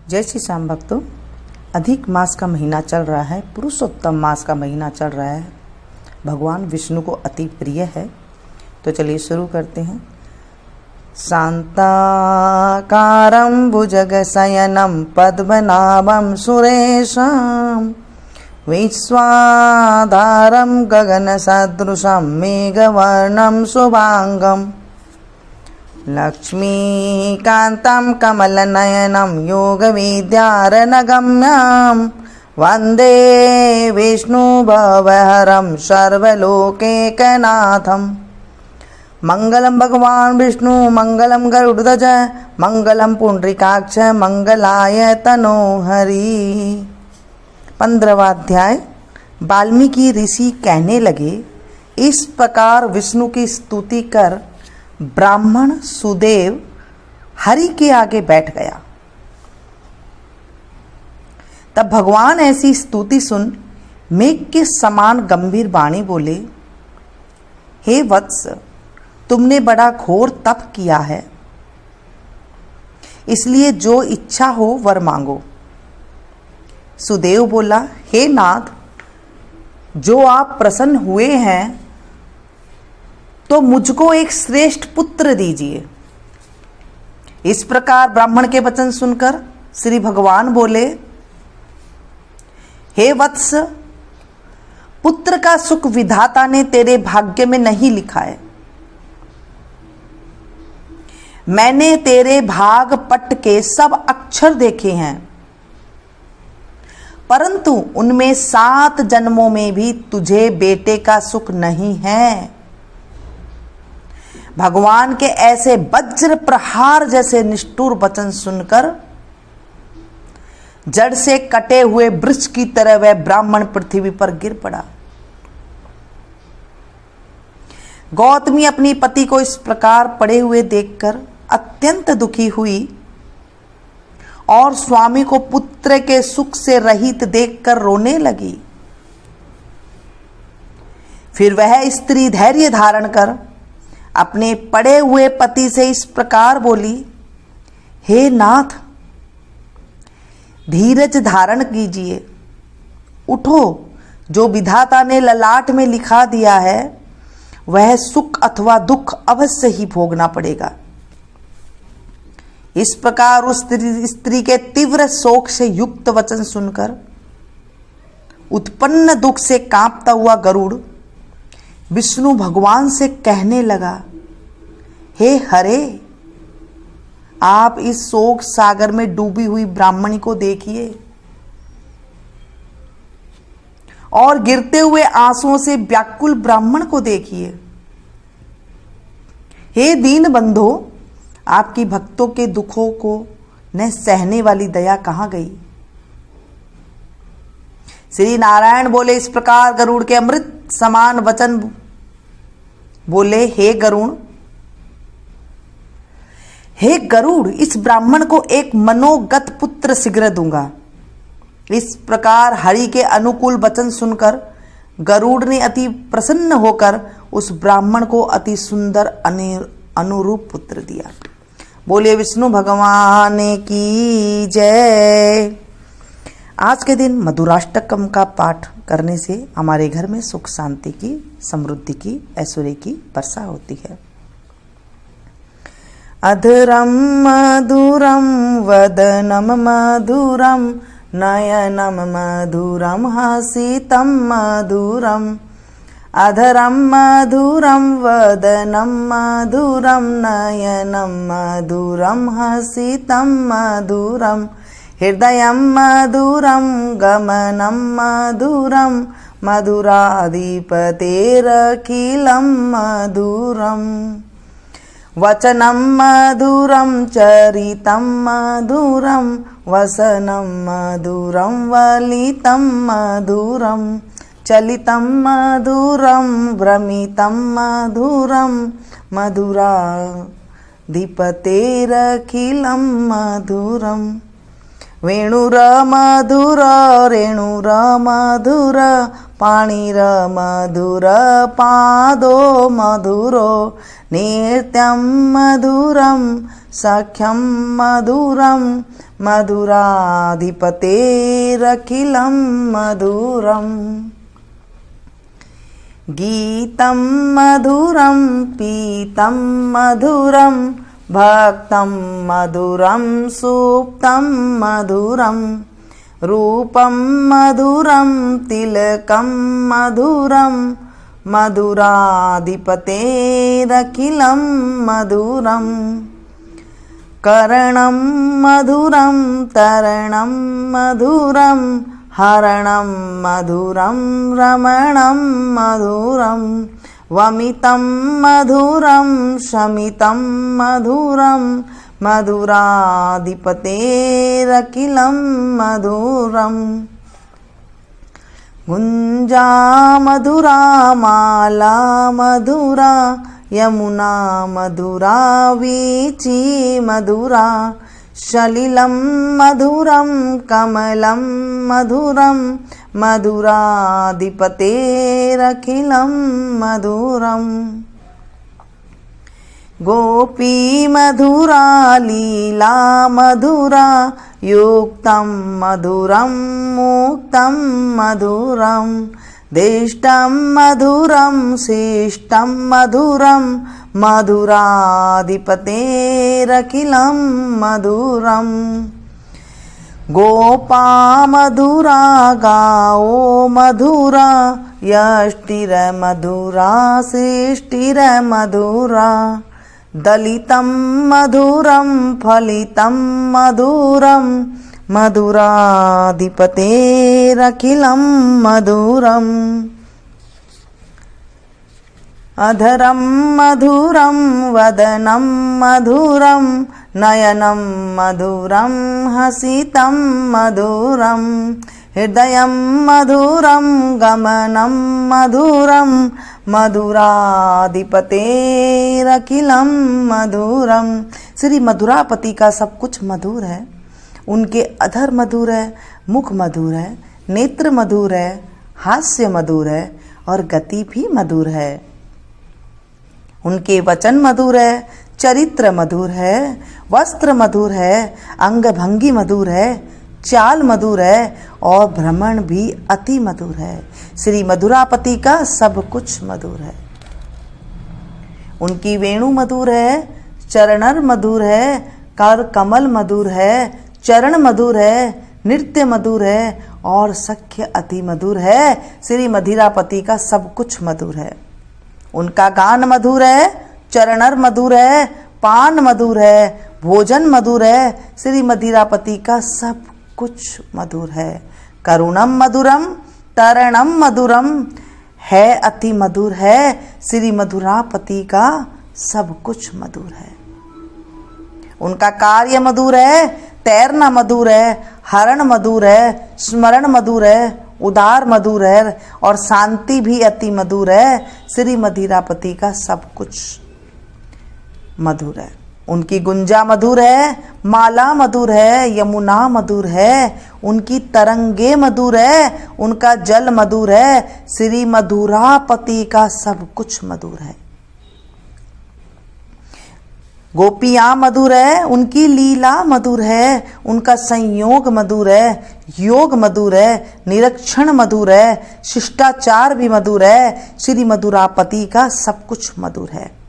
जय श्री श्याम भक्तों, अधिक मास का महीना चल रहा है, पुरुषोत्तम मास का महीना चल रहा है। भगवान विष्णु को अति प्रिय है। तो चलिए शुरू करते हैं। शांताकारं भुजगशयनं पद्मनाभं सुरेशं विश्वाधारं गगनसदृशं मेघवर्णं शुभांगं लक्ष्मीकान्तं कमलनयनं योगविद्यारनगम्यं वन्दे विष्णुभवहरं सर्वलोकैकनाथं। मंगलम भगवान विष्णु मंगलम गरुड़ध्वज मंगलम पुंडरीकाक्ष मंगलाय तनोहरि। 15वां अध्याय। वाल्मीकि ऋषि कहने लगे, इस प्रकार विष्णु की स्तुति कर ब्राह्मण सुदेव हरि के आगे बैठ गया। तब भगवान ऐसी स्तुति सुन मेघ के समान गंभीर वाणी बोले, हे वत्स, तुमने बड़ा घोर तप किया है, इसलिए जो इच्छा हो वर मांगो। सुदेव बोला, हे नाथ, जो आप प्रसन्न हुए हैं तो मुझको एक श्रेष्ठ पुत्र दीजिए। इस प्रकार ब्राह्मण के वचन सुनकर श्री भगवान बोले, हे वत्स, पुत्र का सुख विधाता ने तेरे भाग्य में नहीं लिखा है। मैंने तेरे भाग पट के सब अक्षर देखे हैं, परंतु उनमें 7 जन्मों में भी तुझे बेटे का सुख नहीं है। भगवान के ऐसे वज्र प्रहार जैसे निष्ठुर वचन सुनकर जड़ से कटे हुए वृक्ष की तरह वह ब्राह्मण पृथ्वी पर गिर पड़ा। गौतमी अपनी पति को इस प्रकार पड़े हुए देखकर अत्यंत दुखी हुई और स्वामी को पुत्र के सुख से रहित देखकर रोने लगी। फिर वह स्त्री धैर्य धारण कर अपने पड़े हुए पति से इस प्रकार बोली, हे नाथ, धीरज धारण कीजिए, उठो, जो विधाता ने ललाट में लिखा दिया है वह सुख अथवा दुख अवश्य ही भोगना पड़ेगा। इस प्रकार उस स्त्री के तीव्र शोक से युक्त वचन सुनकर उत्पन्न दुख से कांपता हुआ गरुड़ विष्णु भगवान से कहने लगा, हे हरे, आप इस शोक सागर में डूबी हुई ब्राह्मणी को देखिए और गिरते हुए आंसुओं से व्याकुल ब्राह्मण को देखिए। हे दीन बंधो, आपकी भक्तों के दुखों को न सहने वाली दया कहां गई। श्री नारायण बोले, इस प्रकार गरुड़ के अमृत समान वचन बोले, हे गरुड़, इस ब्राह्मण को एक मनोगत पुत्र शीघ्र दूंगा। इस प्रकार हरि के अनुकूल वचन सुनकर गरुड़ ने अति प्रसन्न होकर उस ब्राह्मण को अति सुंदर अनुरूप पुत्र दिया। बोले विष्णु भगवान की जय। आज के दिन मधुराष्टकम का पाठ करने से हमारे घर में सुख शांति की, समृद्धि की, ऐश्वर्य की वर्षा होती है। अधरम मधुरम वदनम मधुरम नयनम मधुरम हसितम मधुरम। अधरम मधुरम वदनम मधुरम नयनम मधुरम हसितम मधुरम। हृदयं मधुरं गमनं मधुरं मधुराधिपतेरखिलं मधुरं। वचनं मधुरं चरितं मधुरं वसनं मधुरं वलितं मधुरं। चलितं मधुरं भ्रमितं मधुरं मधुराधिपतेरखिलं मधुरं। वेणुरमधुर रेणुरमधुर पाणिरमधुर पादो मधुरो नित्यं मधुरं सख्यं मधुरं मधुराधिपतेरखिलं मधुरम् गीतं मधुरं पीतं मधुरं भक्तं मधुरं सुप्तं मधुरं रूपं मधुरं तिलकं मधुरं मधुराधिपतेरखिलं मधुरम् कर्णं मधुरं तरणं मधुरं हरणं मधुरं रमणं मधुरं वमितं मधुरं शमितं मधुरं मधुराधिपतेरखिलं मधुरम् गुञ्जा मधुरा माला मधुरा यमुना मधुरा वीची मधुरा सलिलं मधुरं कमलं मधुरं मधुराधिपतेरखिलं मधुरम् गोपी मधुरा लीला मधुरा युक्तं मधुरं मुक्तं मधुरं दिष्टं मधुरं शिष्टं मधुरं मधुराधिपतेरखिलं मधुरम् गोपा मधुरा गाओ मधुरा यष्टिरमधुरा सृष्टिरमधुरा दलितं मधुरं फलितं मधुरं मधुराधिपतेरखिलं मधुरम् अधरं मधुरं वदनं मधुरं नयनं मधुरं हसितं मधुरं हृदयं मधुरं गमनं मधुरं मधुराधिपतेरखिलं मधुरं। श्री मधुरापति का सब कुछ मधुर है। उनके अधर मधुर है, मुख मधुर है, नेत्र मधुर है, हास्य मधुर है और गति भी मधुर है। उनके वचन मधुर है, चरित्र मधुर है, वस्त्र मधुर है, अंग भंगी मधुर है, चाल मधुर है और भ्रमण भी अति मधुर है। श्री मधुरापति का सब कुछ मधुर है। उनकी वेणु मधुर है, चरणर मधुर है, कर कमल मधुर है, चरण मधुर है, नृत्य मधुर है और सख्य अति मधुर है। श्री मधुरापति का सब कुछ मधुर है। उनका गान मधुर है, चरणर मधुर है, पान मधुर है, भोजन मधुर है। श्री मधुरापति का सब कुछ मधुर है। करुणम मधुरम तरणम मधुरम है, अति मधुर है। श्री मधुरापति का सब कुछ मधुर है। उनका कार्य मधुर है, तैरना मधुर है, हरण मधुर है, स्मरण मधुर है, उदार मधुर है और शांति भी अति मधुर है। श्री मधुरापति का सब कुछ मधुर है। उनकी गुंजा मधुर है, माला मधुर है, यमुना मधुर है, उनकी तरंगे मधुर है, उनका जल मधुर है। श्री मधुरापति का सब कुछ मधुर है। गोपियाँ मधुर है, उनकी लीला मधुर है, उनका संयोग मधुर है, योग मधुर है, निरीक्षण मधुर है, शिष्टाचार भी मधुर है। श्री मधुरापति का सब कुछ मधुर है।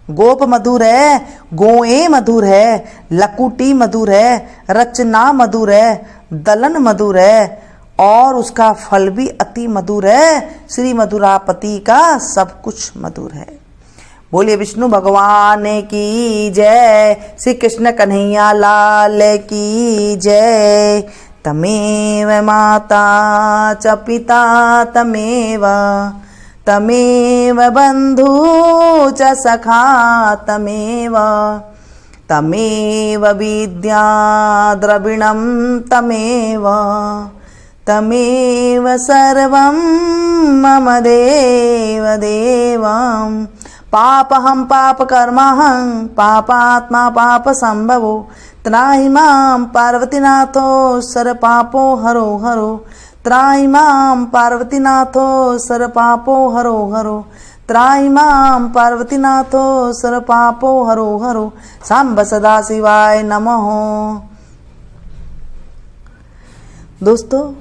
गोप मधुर है, गोए मधुर है, लकुटी मधुर है, रचना मधुर है, दलन मधुर है और उसका फल भी अति मधुर है। श्री मधुरापति का सब कुछ मधुर है। बोलिए विष्णु भगवान की जय, श्री कृष्ण कन्हैया लाल की जय। तमेव माता च पिता तमेव, तमेव बंधु च सखा तमेव, तमेव विद्या द्रविणं तमेव, तमेव सर्वं मम देव देवं पापहं पाप कर्माहं पापात्मा पाप संभवो त्राहि मां पार्वतीनाथो सर पापो हरो हरो त्राहि मां पार्वतीनाथो सर पापो हरो हरो त्राहि मां पार्वतीनाथो सर पापो हरो हरो सांब सदा शिवाय नमः। दोस्तों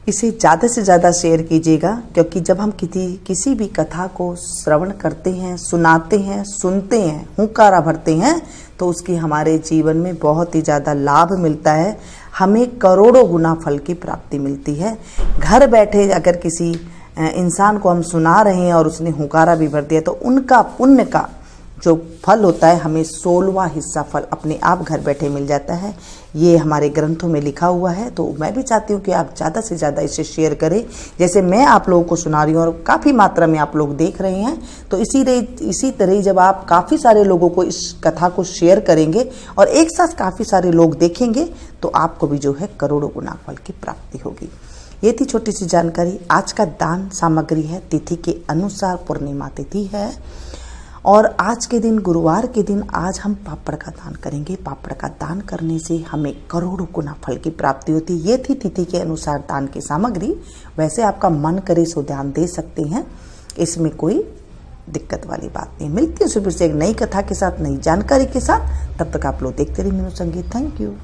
इसे ज़्यादा से ज़्यादा शेयर कीजिएगा, क्योंकि जब हम किसी भी कथा को श्रवण करते हैं, सुनाते हैं, सुनते हैं, हुंकारा भरते हैं, तो उसकी हमारे जीवन में बहुत ही ज़्यादा लाभ मिलता है। हमें करोड़ों गुना फल की प्राप्ति मिलती है। घर बैठे अगर किसी इंसान को हम सुना रहे हैं और उसने हुंकारा भी भर दिया, तो उनका पुण्य का जो फल होता है हमें 16वां हिस्सा फल अपने आप घर बैठे मिल जाता है। ये हमारे ग्रंथों में लिखा हुआ है। तो मैं भी चाहती हूँ कि आप ज़्यादा से ज़्यादा इसे शेयर करें, जैसे मैं आप लोगों को सुना रही हूँ और काफ़ी मात्रा में आप लोग देख रहे हैं। तो इसी तरह जब आप काफ़ी सारे लोगों को इस कथा को शेयर करेंगे और एक साथ काफ़ी सारे लोग देखेंगे, तो आपको भी जो है करोड़ों गुना फल की प्राप्ति होगी। ये थी छोटी सी जानकारी। आज का दान सामग्री है तिथि के अनुसार, पूर्णिमा तिथि है और आज के दिन गुरुवार के दिन आज हम पापड़ का दान करेंगे। पापड़ का दान करने से हमें करोड़ों गुना फल की प्राप्ति होती है। ये थी तिथि के अनुसार दान की सामग्री। वैसे आपका मन करे सो दान दे सकते हैं, इसमें कोई दिक्कत वाली बात नहीं। मिलती है फिर से एक नई कथा के साथ, नई जानकारी के साथ। तब तक आप लोग देखते रहिए मीनू संगीत। Thank you.